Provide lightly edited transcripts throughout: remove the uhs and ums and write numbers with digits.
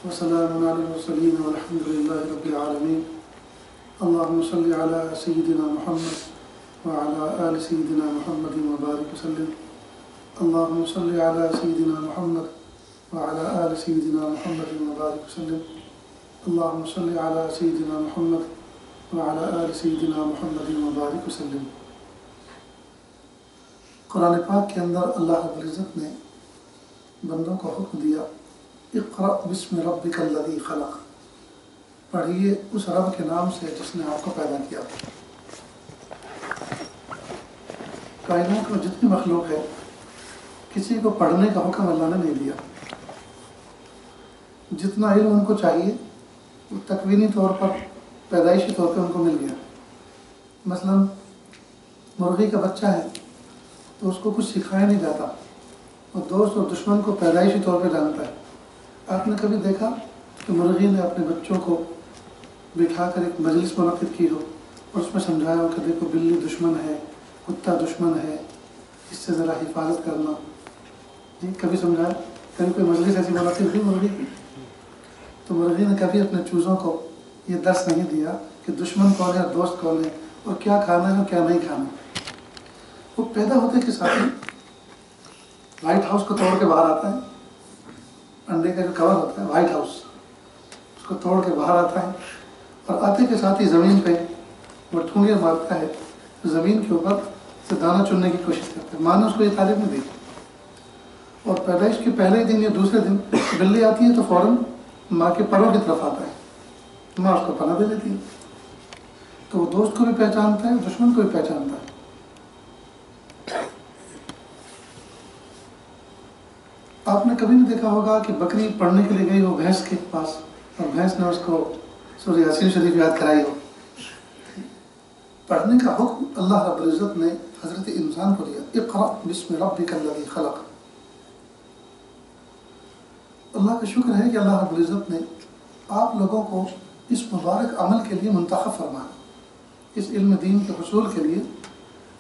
وسلام علی المرسلین والحمد للہ رب العالمین. اللہم صلی علی سیدنا محمد وعلی آل سیدنا محمد وبارک وسلم. اللہم صلی علی سیدنا محمد وعلی آل سیدنا محمد وبارک وسلم. اللہم صلی علی سیدنا محمد وعلی آل سیدنا محمد وبارک وسلم. قرآن پاک کے اندر اللہ رب العزت نے بندوں کو حکم دیا اقرأ بسم ربک الذی خلق، پڑھیے اس رب کے نام سے جس نے آپ کو پیدا کیا. کائنات میں جتنی مخلوق ہے کسی کو پڑھنے کا حکم اللہ نے نہیں دیا. جتنا علم ان کو چاہیے وہ تکوینی طور پر پیدائشی طور پہ ان کو مل گیا. مثلا مرغی کا بچہ ہے تو اس کو کچھ سکھایا نہیں جاتا، اور دوست اور دشمن کو پیدائشی طور پہ جانتا ہے. آپ نے کبھی دیکھا کہ مرغی نے اپنے بچوں کو بٹھا کر ایک مجلس منعقد کی ہو اور اس میں سمجھایا ہو کہ دیکھو بلی دشمن ہے، کتا دشمن ہے، اس سے ذرا حفاظت کرنا؟ جی کبھی سمجھایا؟ کبھی کوئی مجلس ایسی منعقد ہوئی مرغی کی؟ تو مرغی نے کبھی اپنے چوزوں کو یہ درس نہیں دیا کہ دشمن کون ہے اور دوست کون ہے اور کیا کھانا ہے اور کیا نہیں کھانا. وہ پیدا ہوتے کے ساتھ ہی وائٹ ہاؤس کو توڑ کے باہر آتا ہے. انڈے کا جو کور ہوتا ہے وائٹ ہاؤس، اس کو توڑ کے باہر آتا ہے اور آتے کے ساتھ ہی زمین پہ وہ ٹھونگے مارتا ہے، زمین کے اوپر سے دانہ چننے کی کوشش کرتا ہے. ماں نے اس کو یہ تعلیم نہیں دی، اور پیدائش کے پہلے دن یا دوسرے دن بلی آتی ہے تو فوراً ماں کے پروں کی طرف آتا ہے. ماں اس کو پناہ دے دیتی ہے. تو وہ دوست کو بھی پہچانتا ہے، دشمن کو بھی پہچانتا ہے. آپ نے کبھی نہیں دیکھا ہوگا کہ بکری پڑھنے کے لیے گئی ہو بھینس کے پاس اور بھینس نے اس کو سورہ یاسین شریف یاد کرائی ہو. پڑھنے کا حکم اللہ رب العزت نے حضرت انسان کو دیا، اقرأ بسم ربک الذی خلق. اللہ کا شکر ہے کہ اللہ رب العزت نے آپ لوگوں کو اس مبارک عمل کے لیے منتخب فرمایا. اس علم دین کے حصول کے لیے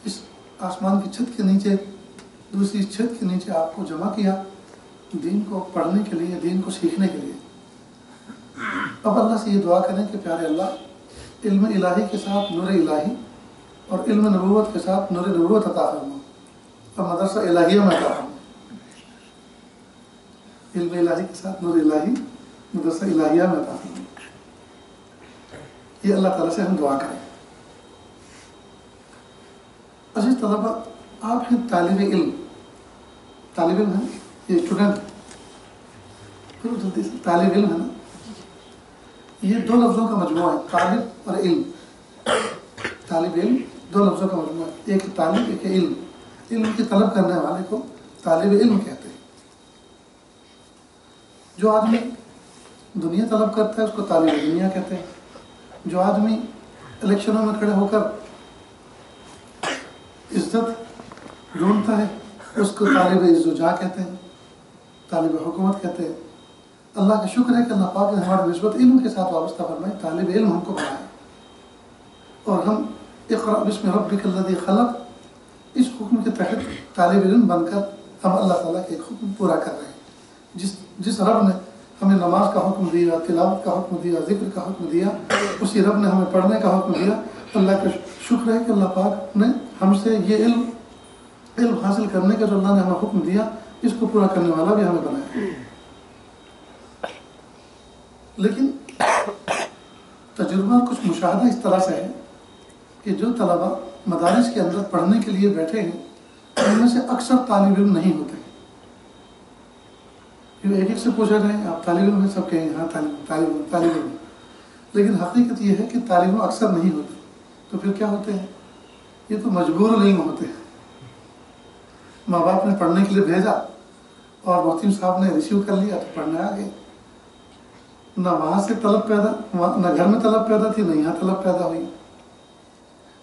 اس آسمان کی چھت کے نیچے، دوسری چھت کے نیچے آپ کو جمع کیا، دین کو پڑھنے کے لیے، دین کو سیکھنے کے لیے. اب اللہ سے یہ دعا کریں کہ پیارے اللہ علم الہی کے ساتھ نور الہی اور علم نبوت کے ساتھ نور نبوت عطا فرما اور مدرسہ الہیہ میں عطا فرما. علم الہی کے ساتھ نور الہی، مدرسہ الہیہ میں عطا فرما. یہ اللہ تعالیٰ سے ہم دعا کریں. عزیز طلبہ، آپ ہیں طالب علم. طالب علم ہے یہ اسٹوڈنٹ، پھر جلدی سے طالب علم ہے نا. یہ دو لفظوں کا مجموعہ ہے، طالب اور علم. طالب علم دو لفظوں کا مجموعہ ہے، ایک طالب ایک علم. علم کی طلب کرنے والے کو طالب علم کہتے ہیں. جو آدمی دنیا طلب کرتا ہے اس کو طالب دنیا کہتے ہیں. جو آدمی الیکشنوں میں کھڑے ہو کر عزت ڈھونڈتا ہے اس کو طالب عز و جاہ کہتے ہیں، طالب حکومت کہتے ہیں. اللہ کا شکر ہے کہ اللہ پاک نے ہماری نسبت علم کے ساتھ وابستہ فرمائی، طالب علم ہم کو بنایا، اور ہم اقرأ بسم ربک الذی خلق اس حکم کے تحت طالب علم بن کر ہم اللہ تعالیٰ کے ایک حکم پورا کر رہے ہیں. جس رب نے ہمیں نماز کا حکم دیا، تلاوت کا حکم دیا، ذکر کا حکم دیا، اسی رب نے ہمیں پڑھنے کا حکم دیا. اللہ کا شکر ہے کہ اللہ پاک نے ہم سے یہ علم حاصل کرنے کا جو اللہ نے ہمیں حکم دیا اس کو پورا کرنے والا بھی ہمیں بنایا. لیکن تجربہ کچھ مشاہدہ اس طرح سے ہے کہ جو طلبہ مدارس کے اندر پڑھنے کے لیے بیٹھے ہیں ان میں سے اکثر طالب علم نہیں ہوتے. ایک سے پوچھا جائے آپ طالب علم ہیں، سب کہیں ہاں طالب علم. لیکن حقیقت یہ ہے کہ طالب علم اکثر نہیں ہوتے. تو پھر کیا ہوتے ہیں؟ یہ تو مجبور العلم ہوتے ہیں. ماں باپ نے پڑھنے کے لیے بھیجا اور محتم صاحب نے ریسیو کر لیا تو پڑھنے آ گئے. نہ وہاں سے طلب پیدا، نہ گھر میں طلب پیدا تھی، نہ یہاں طلب پیدا ہوئی.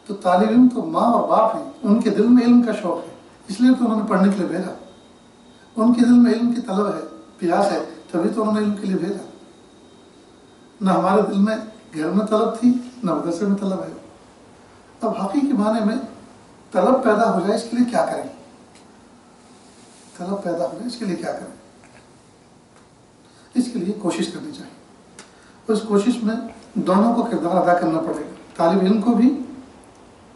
تو طالب علم تو ماں اور باپ ہیں، ان کے دل میں علم کا شوق ہے، اس لیے تو انہوں نے پڑھنے کے لیے بھیجا. ان کے دل میں علم کی طلب ہے، پیاس ہے، تبھی تو انہوں نے علم کے لیے بھیجا. نہ ہمارے دل میں گھر میں طلب تھی، نہ مدرسے میں طلب ہے. اب حقیقی معنی میں طلب پیدا ہو جائے اس کے لیے کیا کریں؟ طلب پیدا ہو جائے اس کے لیے کیا کریں؟ اس کے لیے کوشش کرنی چاہیے. اس کوشش میں دونوں کو کردار ادا کرنا پڑے گا. طالب علم کو بھی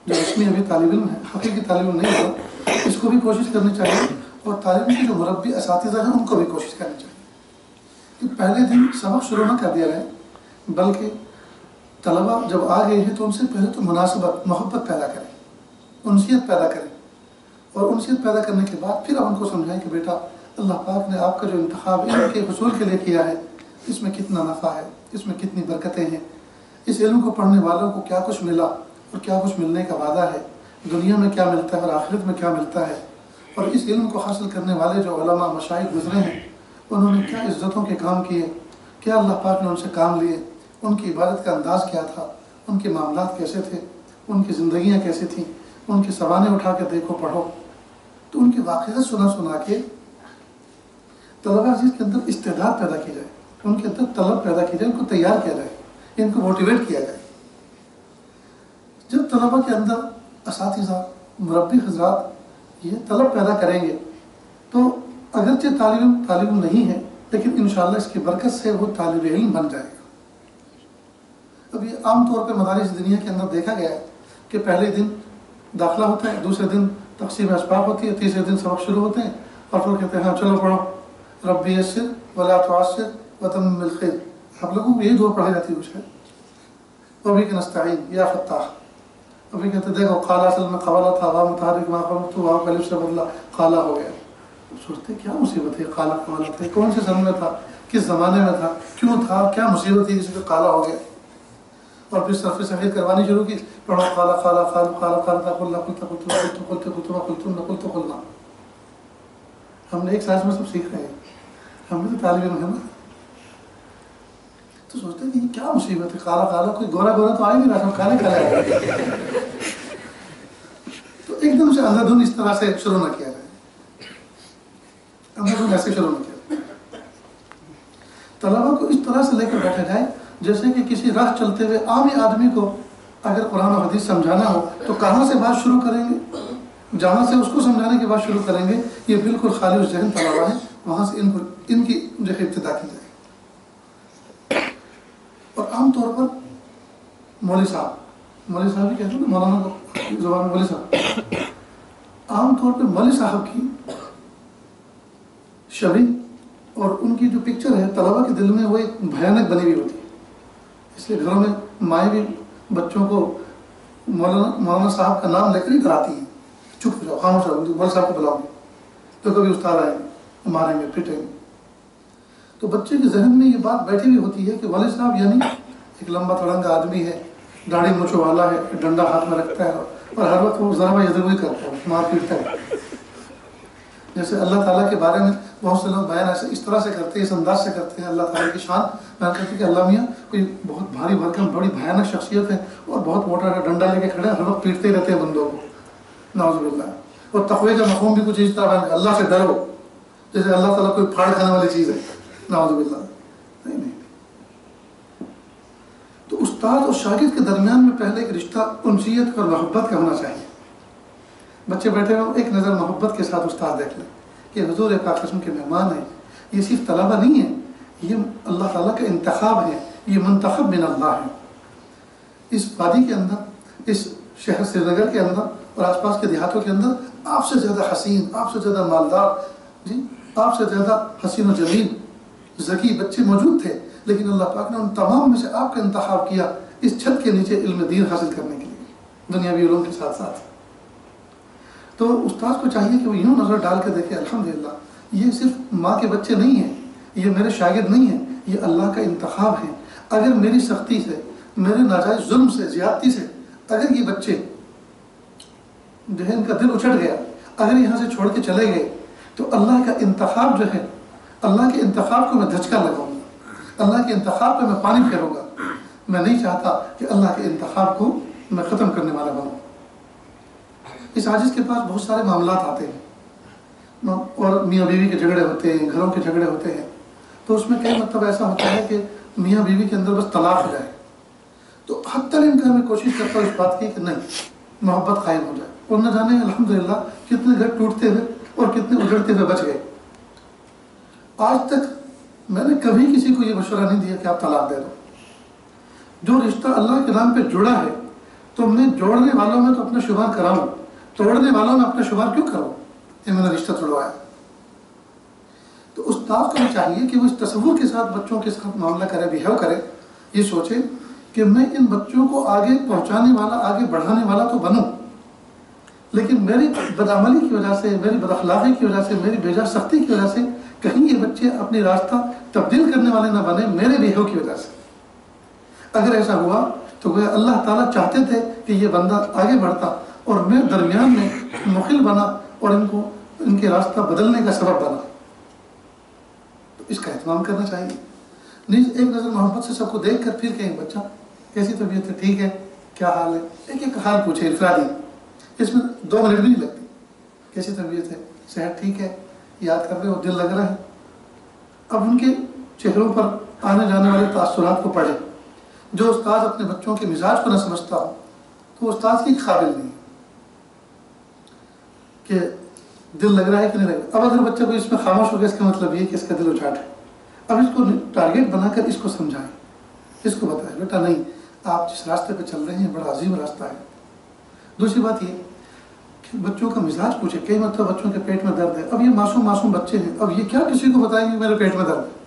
جو رسمی ابھی طالب علم ہے, حقیقی طالب علم نہیں ہوتا, اس کو بھی کوشش کرنی چاہیے, اور طالب علم کے جو مربی اساتذہ ہیں ان کو بھی کوشش کرنی چاہیے کہ پہلے دن سبق شروع نہ کر دیا جائے, بلکہ طلبہ جب آ گئے ہیں تو ان سے پہلے تو مناسبت, محبت پیدا کریں, انسیت پیدا کریں, اور انسیت پیدا کرنے کے بعد پھر ان کو سمجھائیں کہ بیٹا اللہ پاک نے آپ کا جو انتخاب علم کے حصول کے لیے کیا ہے اس میں کتنا نفع ہے, اس میں کتنی برکتیں ہیں, اس علم کو پڑھنے والوں کو کیا کچھ ملا اور کیا کچھ ملنے کا وعدہ ہے, دنیا میں کیا ملتا ہے اور آخرت میں کیا ملتا ہے, اور اس علم کو حاصل کرنے والے جو علماء مشائخ گزرے ہیں انہوں نے کیا عزتوں کے کام کیے, کیا اللہ پاک نے ان سے کام لیے, ان کی عبادت کا انداز کیا تھا, ان کے معاملات کیسے تھے, ان کی زندگیاں کیسی تھیں, ان کی سوانح اٹھا کے دیکھو پڑھو. تو ان کے واقعات سنا کے طلبہ عزیز کے اندر استعداد پیدا کی جائے, ان کے اندر طلب پیدا کی جائے, ان کو تیار کیا جائے, ان کو موٹیویٹ کیا جائے. جب طلبہ کے اندر اساتذہ مربی حضرات یہ طلب پیدا کریں گے تو اگرچہ طالب علم نہیں ہے لیکن انشاءاللہ اس کی برکت سے وہ طالب علم بن جائے گا. اب یہ عام طور پہ مدارس دنیا کے اندر دیکھا گیا ہے کہ پہلے دن داخلہ ہوتا ہے, دوسرے دن تقسیم اسباق ہوتی ہے, تیسرے دن سبق شروع ہوتے ہیں اور پھر کہتے ہیں ہاں چلو پڑھو, ربی یسر ولا تعسر وتمم بالخیر. آپ لوگوں کو یہی دعا پڑھائی جاتی ہے شاید, وبک نستعین یا فتاح. ابھی کہتے دیکھو قالا اصل میں قوالا تھا, واو متحرک ما قلت تو واو الف سے بدلا قالا ہو گیا. سوچتے کیا مصیبت ہے, قالا قوالا تھا, کون سے سن میں تھا, کس زمانے میں تھا, کیوں تھا, کیا مصیبت تھی کسی کو قالا ہو گیا. اور پھر صرف صحیح کروانی شروع کی, پڑھو قالا قالا قالا قالا قالا قلنا قلت قلت قلت قلت قلت قلت قلنا. ہم نے ایک سائز میں سب سیکھ رہے ہیں, ہم نے تو طالب علم ہے نا, تو سوچتے ہیں کہ یہ کیا مصیبت ہے, قالا قالا, کوئی گورا گورا تو آ ہی نہیں رہا, سب کالے کالے آ رہے. تو ایک دم سے اندھادھند اس طرح سے شروع نہ کیا جائے, اندھادھند ایسے شروع نہ کیا جائے. طلبہ کو اس طرح سے لے کر بیٹھا جائے جیسے کہ کسی راہ چلتے ہوئے عام آدمی کو اگر قرآن و حدیث سمجھانا ہو تو کہاں سے بات شروع کریں گے, جہاں سے اس کو سمجھانے کی بات شروع کریں گے یہ بالکل خالی ذہن طلبہ ہے, وہاں سے ان کی جو ہے ابتدا کی جائے. اور عام طور پر مولوی صاحب بھی کہتے ہیں نا, مولانا کو زبان میں مولوی صاحب, عام طور پہ مولوی صاحب کی شبیہ اور ان کی جو پکچر ہے طلبہ کے دل میں وہ ایک بھیانک بنی ہوئی ہوتی ہے. اس لیے گھروں میں مائیں بھی بچوں کو مولانا صاحب کا نام لے کر ہی کراتی ہیں, چپ ہو جاؤ, خاموش رہو, مولوی صاحب کو بلاؤ گے تو کبھی استاد آئیں گے, ماریں گے, پیٹیں گے. تو بچے کے ذہن میں یہ بات بیٹھی ہوئی ہوتی ہے کہ والد صاحب یعنی ایک لمبا تڑنگا آدمی ہے, داڑھی مچھو والا ہے, ڈنڈا ہاتھ میں رکھتا ہے اور ہر وقت وہ ضربہ یزروی کرتا ہے, مار پیٹتا ہے. جیسے اللہ تعالیٰ کے بارے میں بہت سے لوگ بیان ایسے اس طرح سے کرتے ہیں, اس انداز سے کرتے ہیں, اللہ تعالیٰ کی شان بیان کرتے ہیں کہ اللہ میاں کوئی بہت بھاری بھرکم بڑی بھیانک شخصیت ہے اور بہت موٹا ڈنڈا لے کے کھڑے ہیں, ہر وقت پیٹتے ہی رہتے ہیں بندوں کو, نعوذ باللہ. اور تقوی کا مفہوم بھی کچھ اس طرح بیان, اللہ سے ڈرو, جیسے اللہ تعالیٰ کوئی پھاڑ کھانے والی چیز ہے, نعوذ باللہ. نہیں. تو استاد اور شاگرد کے درمیان میں پہلے ایک رشتہ انسیت اور محبت کا ہونا چاہیے. بچے بیٹھے ہو, ایک نظر محبت کے ساتھ استاد دیکھ لیں کہ حضور پاک قسم کے مہمان ہیں, یہ صرف طلبہ نہیں ہیں, یہ اللہ تعالیٰ کا انتخاب ہے, یہ منتخب من اللہ ہے. اس وادی کے اندر, اس شہر سری نگر کے اندر اور آس پاس کے دیہاتوں کے اندر آپ سے زیادہ حسین, آپ سے زیادہ مالدار, جی آپ سے زیادہ حسین و جمیل ذکی بچے موجود تھے, لیکن اللہ پاک نے ان تمام میں سے آپ کا انتخاب کیا اس چھت کے نیچے علم دین حاصل کرنے کے لیے, دنیاوی علوم کے ساتھ ساتھ. تو استاد کو چاہیے کہ وہ یوں نظر ڈال کے دیکھے الحمدللہ یہ صرف ماں کے بچے نہیں ہیں, یہ میرے شاگرد نہیں ہیں, یہ اللہ کا انتخاب ہے. اگر میری سختی سے, میرے ناجائز ظلم سے, زیادتی سے اگر یہ بچے جو ہے ان کا دل اچھٹ گیا, اگر یہاں سے چھوڑ کے چلے گئے تو اللہ کا انتخاب جو ہے, اللہ کے انتخاب کو میں دھچکا لگاؤں گا, اللہ کے انتخاب پہ میں پانی پھیروں گا. میں نہیں چاہتا کہ اللہ کے انتخاب کو میں ختم کرنے والا بنوں. اس عاجز کے پاس بہت سارے معاملات آتے ہیں اور میاں بیوی کے جھگڑے ہوتے ہیں, گھروں کے جھگڑے ہوتے ہیں, تو اس میں کئی مرتبہ ایسا ہوتا ہے کہ میاں بیوی کے اندر بس طلاق ہو جائے, تو حتی الامکان میں کوشش کرتا ہوں اس بات کی کہ نہیں, محبت قائم ہو جائے. اور نہ جانے الحمدللہ کتنے گھر ٹوٹتے ہوئے اور کتنے اجڑتے ہوئے بچ گئے. آج تک میں نے کبھی کسی کو یہ مشورہ نہیں دیا کہ آپ طلاق دے دو. جو رشتہ اللہ کے نام پہ جڑا ہے تو میں جوڑنے والوں میں تو اپنا شمار کراؤں, توڑنے والوں میں اپنا شمار کیوں کروں کہ میں نے رشتہ توڑوایا. تو استاد کو بھی چاہیے کہ وہ اس تصور کے ساتھ بچوں کے ساتھ معاملہ کرے, بیہیو کرے, یہ سوچے کہ میں ان بچوں کو آگے پہنچانے والا, آگے بڑھانے والا تو بنوں, لیکن میری بدعملی کی وجہ سے, میری بداخلاقی کی وجہ سے, میری بیجا سختی کی وجہ سے کہیں یہ بچے اپنی راستہ تبدیل کرنے والے نہ بنے میرے بیہیو کی وجہ سے. اگر ایسا ہوا تو گویا اللہ تعالیٰ چاہتے تھے کہ یہ بندہ آگے بڑھتا اور میں درمیان میں مخل بنا اور ان کے راستہ بدلنے کا سبب بنا. تو اس کا اہتمام کرنا چاہیے. نہیں ایک نظر محبت سے سب کو دیکھ کر پھر کہیں بچہ کیسی طبیعت ہے, ٹھیک ہے, کیا حال ہے, ایک ایک حال پوچھے انفرادی, اس میں 2 منٹ بھی نہیں لگتی. کیسی طبیعت ہے, صحت ٹھیک ہے, یاد کر رہے ہو, دل لگ رہا ہے. اب ان کے چہروں پر آنے جانے والے تاثرات کو پڑھے. جو استاد اپنے بچوں کے مزاج کو نہ سمجھتا ہو تو وہ استاد کی قابل نہیں کہ دل لگ رہا ہے کہ نہیں لگ رہا. اب اگر بچہ کو اس میں خاموش ہو گیا, اس کا مطلب یہ کہ اس کا دل اچاٹ ہے. اب اس کو ٹارگیٹ بنا کر اس کو سمجھائیں, اس کو بتائیں بیٹا نہیں, آپ جس راستے پہ چل رہے ہیں بڑا عظیم راستہ ہے. دوسری بات یہ کہ بچوں کا مزاج پوچھے. کئی مرتبہ بچوں کے پیٹ میں درد ہے, اب یہ معصوم بچے ہیں, اب یہ کیا کسی کو بتائیں گے میرے پیٹ میں درد ہے.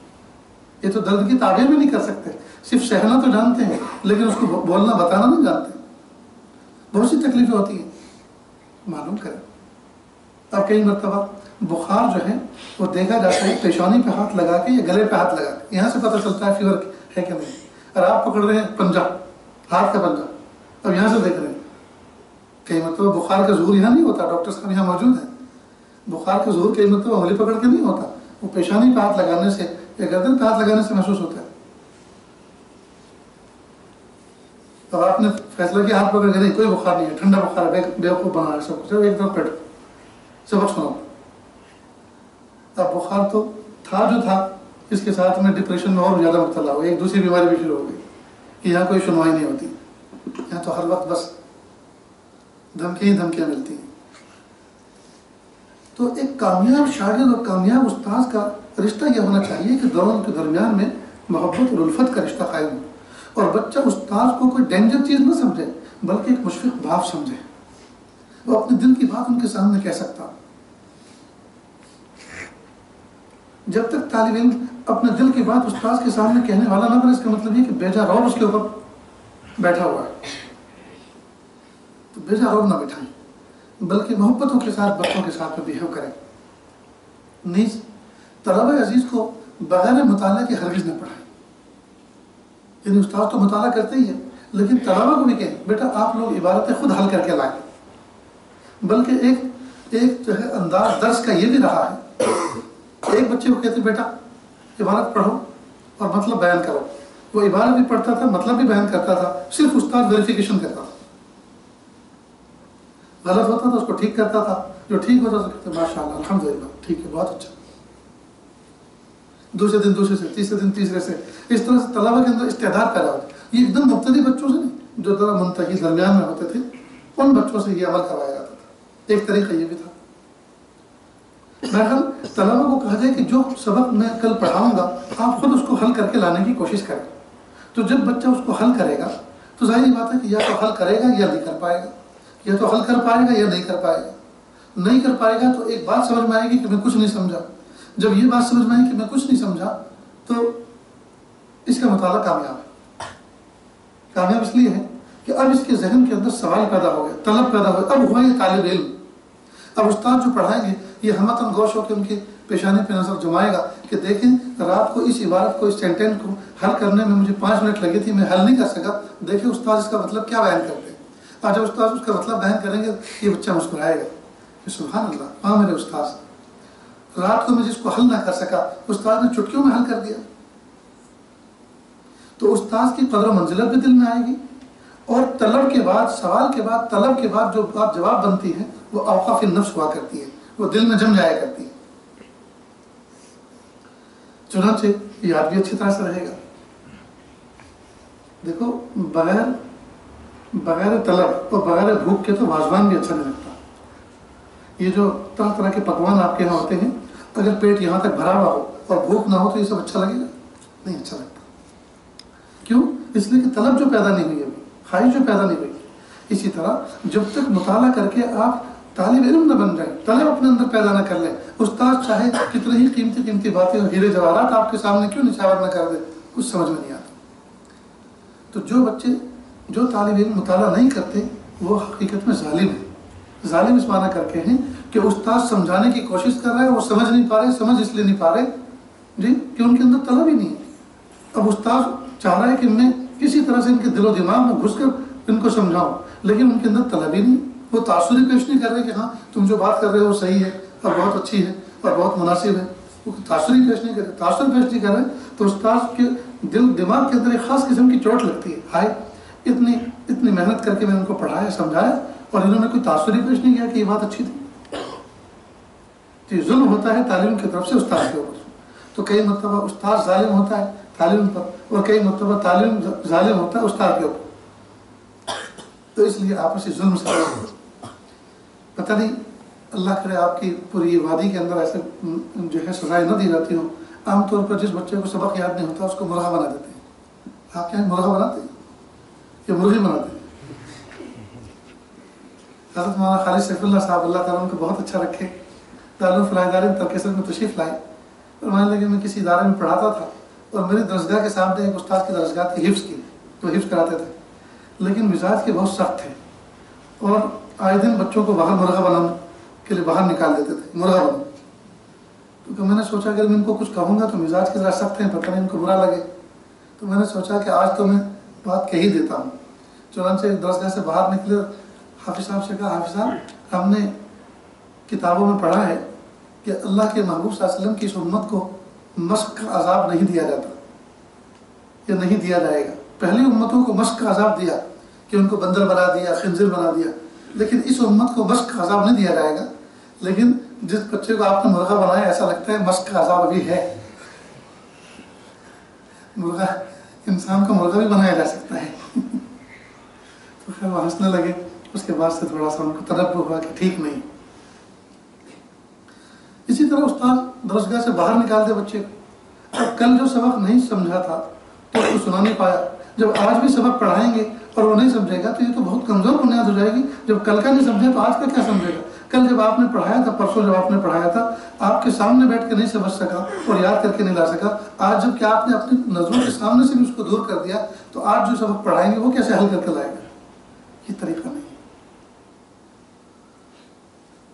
یہ تو درد کی تعبیر بھی نہیں کر سکتے, صرف سہنا تو جانتے ہیں لیکن اس کو بولنا بتانا نہیں جانتے. بہت سی تکلیفیں ہوتی ہیں, معلوم کریں. اب کئی مرتبہ بخار جو ہے وہ دیکھا جاتا ہے پیشانی پہ ہاتھ لگا کے یا گلے پہ ہاتھ لگا کے, یہاں سے پتہ چلتا ہے فیور ہے کہ نہیں. اور آپ پکڑ رہے ہیں پنجہ, ہاتھ کا پنجہ, اب یہاں سے دیکھ رہے ہیں. کئی مرتبہ بخار کا ظہور یہاں نہیں ہوتا, ڈاکٹر صاحب یہاں موجود ہیں. بخار کا ظہور کئی مرتبہ انگلی پکڑ کے نہیں ہوتا, وہ پیشانی پہ ہاتھ لگانے سے یا گردن پہ ہاتھ لگانے سے محسوس ہوتا ہے. اب آپ نے فیصلہ کیا ہاتھ پکڑ کے نہیں, کوئی بخار نہیں ہے, ٹھنڈا بخار ہے, بیوقوف بنا ہے سب کچھ, ایک دم پیٹ سبق سنو. اب بخار تو تھا جو تھا, اس کے ساتھ میں ڈپریشن میں اور زیادہ مبتلا ہو, ایک دوسری بیماری بھی شروع ہو گئی کہ یہاں کوئی سنوائی نہیں ہوتی, یہاں تو ہر وقت بس دھمکیاں ملتی ہیں. تو ایک کامیاب شاگرد اور کامیاب استاذ کا رشتہ یہ ہونا چاہیے کہ دونوں کے درمیان میں محبت اور الفت کا رشتہ قائم ہو, اور بچہ استاذ کو کوئی ڈینجر چیز نہ سمجھے بلکہ ایک مشفق باپ سمجھے. وہ اپنے دل کی بات ان کے سامنے کہہ سکتا. جب تک طالب علم اپنے دل کی بات استاذ کے سامنے کہنے والا نہ بنے, اس کا مطلب یہ کہ بیجا روب اس کے اوپر بیٹھا ہوا ہے. تو بیجا روب نہ بٹھائیں بلکہ محبتوں کے ساتھ بچوں کے ساتھ میں بیہیو کریں. نیز طلبہ عزیز کو بغیر مطالعہ کے ہرگز نہ پڑھائیں. یعنی استاد تو مطالعہ کرتے ہی ہے لیکن طلبہ کو بھی کہیں بیٹا آپ لوگ عبارتیں خود حل کر کے لائیں. بلکہ ایک جو ہے انداز درس کا یہ بھی رہا ہے, ایک بچے کو کہتے بیٹا عبارت پڑھو اور مطلب بیان کرو. وہ عبارت بھی پڑھتا تھا, مطلب بھی بیان کرتا تھا, صرف استاد ویریفیکیشن کرتا تھا. غلط ہوتا تھا اس کو ٹھیک کرتا تھا, جو ٹھیک ہوتا تھا کہتے ماشاء اللہ الحمدللہ ٹھیک ہے, بہت اچھا. دوسرے دن دوسرے سے, تیسرے دن تیسرے سے, اس طرح سے طلبہ کے اندر استعداد پیدا ہوتی. یہ ایک دم مبتدی بچوں سے نہیں, جو ذرا منتہی درمیان میں ہوتے تھے, ان بچوں سے یہ عمل کروایا جاتا تھا. ایک طریقہ یہ بھی تھا. بہرحال طلبہ کو کہا جائے کہ جو سبق میں کل پڑھاؤں گا آپ خود اس کو حل کر کے لانے کی کوشش کریں. تو جب بچہ اس کو حل کرے گا تو ظاہری بات ہے کہ یا تو حل کرے گا یا نہیں کر پائے گا, یا تو حل کر پائے گا یا نہیں کر پائے گا. نہیں کر پائے گا تو ایک بات سمجھ میں آئے گی کہ میں کچھ نہیں سمجھا. جب یہ بات سمجھ میں آئے کہ میں کچھ نہیں سمجھا تو اس کا مطالعہ کامیاب ہے. کامیاب اس لیے ہے کہ اب اس کے ذہن کے اندر سوال پیدا ہو گیا, طلب پیدا ہو گیا, اب ہوا یہ طالب علم. اب استاد جو پڑھائیں گے یہ ہمتن گوش ہو کے ان کی پیشانی پہ نظر جمائے گا کہ دیکھیں رات کو اس عبارت کو, اس سینٹینس کو حل کرنے میں مجھے 5 منٹ لگے تھی, میں حل نہیں کر سکا. دیکھیں استاد اس کا مطلب کیا بیان کرتے ہیں. آج جب استاد اس کا مطلب بیان کریں گے یہ بچہ مسکرائے گا کہ سبحان اللہ, ہاں میرے استاد, رات کو میں جس کو حل نہ کر سکا استاد نے چٹکیوں میں حل کر دیا. تو استاد کی قدر و منزلت بھی دل میں آئے گی, اور طلب کے بعد, سوال کے بعد, طلب کے بعد جو بات جواب بنتی ہے وہ اوقاف النفس ہوا کرتی ہے, وہ دل میں جم جایا کرتی ہے. چنانچہ یاد بھی اچھی طرح سے رہے گا. دیکھو بغیر طلب اور بغیر بھوک کے تو وازوان بھی اچھا نہیں لگتا. یہ جو طرح طرح کے پکوان آپ کے یہاں ہوتے ہیں, اگر پیٹ یہاں تک بھرا ہوا ہو اور بھوک نہ ہو تو یہ سب اچھا لگے گا؟ نہیں اچھا لگتا. کیوں؟ اس لیے کہ طلب جو پیدا نہیں ہوئی ابھی، خواہش جو پیدا نہیں ہوئی. اسی طرح جب تک مطالعہ کر کے آپ طالب علم نہ بن جائیں، طلب اپنے اندر پیدا نہ کر لیں، استاد چاہے کتنے ہی قیمتی باتیں ہیرے جواہرات آپ کے سامنے کیوں نچھاور نہ کر دے، کچھ سمجھ میں نہیں آتا. تو جو بچے جو طالب علم مطالعہ نہیں کرتے وہ حقیقت میں ظالم ہیں. ظالم اس معنی کر کے ہیں کہ استاد سمجھانے کی کوشش کر رہے ہیں، وہ سمجھ نہیں پا رہے. سمجھ اس لیے نہیں پا رہے جی کہ ان کے اندر طلب ہی نہیں ہے. اب استاد چاہ رہا ہے کہ میں کسی طرح سے ان کے دل و دماغ میں گھس کر ان کو سمجھاؤں، لیکن ان کے اندر طلب ہی نہیں. وہ تاثری پیش نہیں کر رہے کہ ہاں تم جو بات کر رہے ہو وہ صحیح ہے اور بہت اچھی ہے اور بہت مناسب ہے. وہ تاثری پیش نہیں کر رہے، تاثر پیش نہیں کر رہے تو استاد کے دل دماغ کے اندر ایک خاص قسم کی چوٹ لگتی ہے. ہائے اتنی محنت کر کے میں ان کو پڑھایا سمجھایا اور انہوں نے کوئی تاثری پیش نہیں کیا کہ یہ بات اچھی تھی. تو یہ ظلم ہوتا ہے تعلیم کی طرف سے استاد کے اوپر. تو کئی مرتبہ استاد ظالم ہوتا ہے تعلیم پر، اور کئی مرتبہ تعلیم ظالم ہوتا ہے استاد کے اوپر. تو اس لیے آپسی ظلم سے پتہ نہیں، اللہ کرے آپ کی پوری وادی کے اندر ایسے جو ہے سزائیں نہ دی جاتی ہوں. عام طور پر جس بچے کو سبق یاد نہیں ہوتا اس کو مرغا بنا دیتے ہیں. آپ کیا مرغا بناتے ہیں یا مرغی بناتے ہیں؟ حضرت مولانا خالد سیف اللہ صاحب اللہ تعالیٰ ان کو بہت اچھا رکھے، دارالفلاح ادارے ترکیسر میں تشریف لائے اور مان لگے میں کسی ادارے میں پڑھاتا تھا اور میری درسگاہ کے سامنے ایک استاد کی درسگاہ تھی حفظ کی، تو حفظ کراتے تھے لیکن مزاج کے بہت سخت تھے اور آئے دن بچوں کو باہر مرغا بنانے کے لیے باہر نکال دیتے تھے، مرغا بنو. تو میں نے سوچا کہ میں ان کو کچھ کہوں گا تو مزاج کے ذرا سخت ہیں، پتہ نہیں ان کو برا لگے. تو میں نے سوچا کہ آج تو میں بات کہہ ہی دیتا ہوں. چنانچہ ایک درسگاہ سے باہر نکلے، حافظ صاحب سے کہا حافظ صاحب ہم نے کتابوں میں پڑھا ہے کہ اللہ کے محبوب صلی اللہ علیہ وسلم کی اس امت کو مشق کا عذاب نہیں دیا جاتا یا نہیں دیا جائے گا. پہلی امتوں کو مشق کا عذاب دیا کہ ان کو بندر بنا دیا، خنزیر بنا دیا، لیکن اس امت کو مشق کا عذاب نہیں دیا جائے گا. لیکن جس بچے کو آپ نے مرغا بنایا ایسا لگتا ہے مشق کا عذاب ابھی ہے. مرغا انسان کو مرغا بھی بنایا جا سکتا ہے. تو خیر وہ ہنسنے لگے. اس کے بعد سے تھوڑا سا ان کو تنبہ ہوا کہ ٹھیک نہیں. اسی طرح استاد درسگاہ سے باہر نکال دے بچے کو. اب کل جو سبق نہیں سمجھا تھا تو اس کو سنا نہیں پایا، جب آج بھی سبق پڑھائیں گے اور وہ نہیں سمجھے گا تو یہ تو بہت کمزور بنیاد ہو جائے گی. جب کل کا نہیں سمجھے تو آج کا کیا سمجھے گا؟ کل جب آپ نے پڑھایا تھا، پرسوں جب آپ نے پڑھایا تھا، آپ کے سامنے بیٹھ کے نہیں سمجھ سکا اور یاد کر کے نہیں لا سکا. آج جب کہ آپ نے اپنی نظروں کے سامنے سے بھی اس کو دور کر دیا تو آج جو سبق پڑھائیں گے وہ کیسے حل کر کے لائے گا؟ یہ طریقہ نہیں.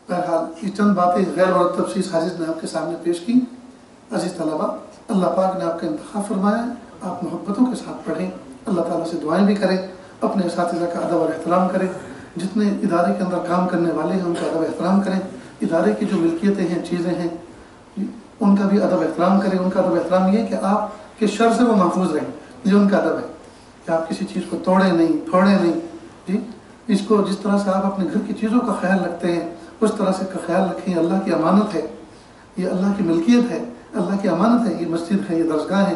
بہرحال یہ چند باتیں غیر مرتب سی حاجت نے آپ کے سامنے پیش کی. عزیز طلبہ، اللہ پاک نے آپ کا انتخاب فرمایا ہے، آپ محبتوں کے ساتھ پڑھیں، اللہ تعالیٰ سے دعائیں بھی کریں، اپنے اساتذہ کا ادب اور احترام کریں، جتنے ادارے کے اندر کام کرنے والے ہیں ان کا ادب احترام کریں، ادارے کی جو ملکیتیں ہیں چیزیں ہیں ان کا بھی ادب احترام کریں. ان کا ادب احترام یہ کہ آپ کے شر سے وہ محفوظ رہیں، یہ ان کا ادب ہے کہ آپ کسی چیز کو توڑیں نہیں، پھوڑیں نہیں. جی اس کو جس طرح سے آپ اپنے گھر کی چیزوں کا خیال رکھتے ہیں اس طرح سے کا خیال رکھیں. اللہ کی امانت ہے، یہ اللہ کی ملکیت ہے، اللہ کی امانت ہے. یہ مسجد ہے، یہ درسگاہ ہے،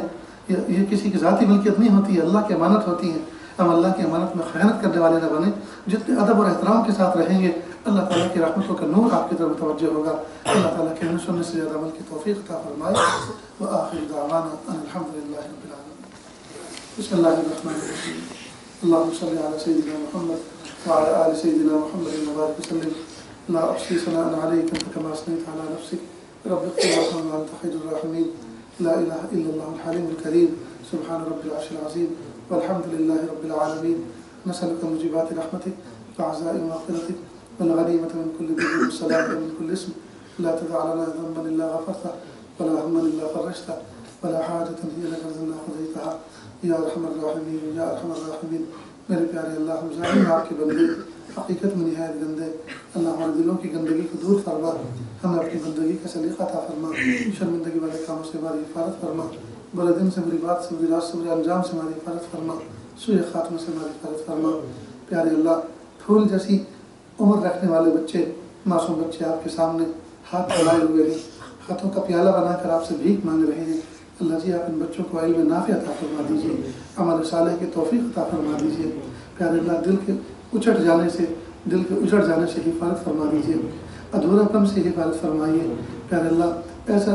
یہ کسی کی ذاتی ملکیت نہیں ہوتی ہے، اللہ کی امانت ہوتی ہے. ہم اللہ کی امانت میں خیانت کرنے والے نہ بنیں. جتنے ادب اور احترام کے ساتھ رہیں گے اللہ تعالیٰ کی رحمتوں کا نور آپ کی طرف متوجہ ہوگا. اللہ تعالیٰ کے سننے سے زیادہ عمل کی توفیق عطا فرمائے. وآخر دعوانا ان الحمد للہ رب العالمین. بسم اللہ الرحمن الرحیم. اللهم صل على سيدنا محمد وعلى آل سيدنا محمد وبارك وسلم. لا أحصي ثناء عليك أنت كما أثنيت على نفسك. رب اغفر وارحم وأنت خير الراحمين. لا إله إلا الله الحليم الكريم. سبحان رب العرش العظيم والحمد لله رب العالمين. نسألك موجبات رحمتك وعزائم مغفرتك والغنيمة من كل بر والسلامة من كل اسم. لا تدع لنا ذنبا إلا غفرته ولا هما إلا فرجته ولا حاجة هي لك إلا قضيتها یا ارحم الراحمین یا ارحم الراحمین. میرے پیارے اللہ، ہم ظاہر آپ کے بندے حقیقت میں نہایت گندے. اللہ ہمارے دلوں کی گندگی کو دور فرما، ہمیں اپنی بندگی کا سلیقہ عطا فرما، شرمندگی والے کاموں سے ہماری حفاظت فرما، برے دن سے، بری بات سے، بری رات سے، برے انجام سے ہماری حفاظت فرما، سوء خاتمہ سے ہماری حفاظت فرما. پیارے اللہ، پھول جیسی عمر رکھنے والے بچے، معصوم بچے آپ کے سامنے ہاتھ پھیلائے ہوئے ہیں، ہاتھوں کا پیالہ بنا کر آپ سے بھیک مانگ رہے ہیں. اللہ جی آپ ان بچوں کو علم نافع عطا فرما دیجیے، عمل صالح کی توفیق عطا فرما دیجیے. پیارے اللہ، دل کے اچٹ جانے سے، دل کے اجڑ جانے سے حفاظت فرما دیجیے، ادھورا پن سے حفاظت فرمائیے. پیارے اللہ، ایسا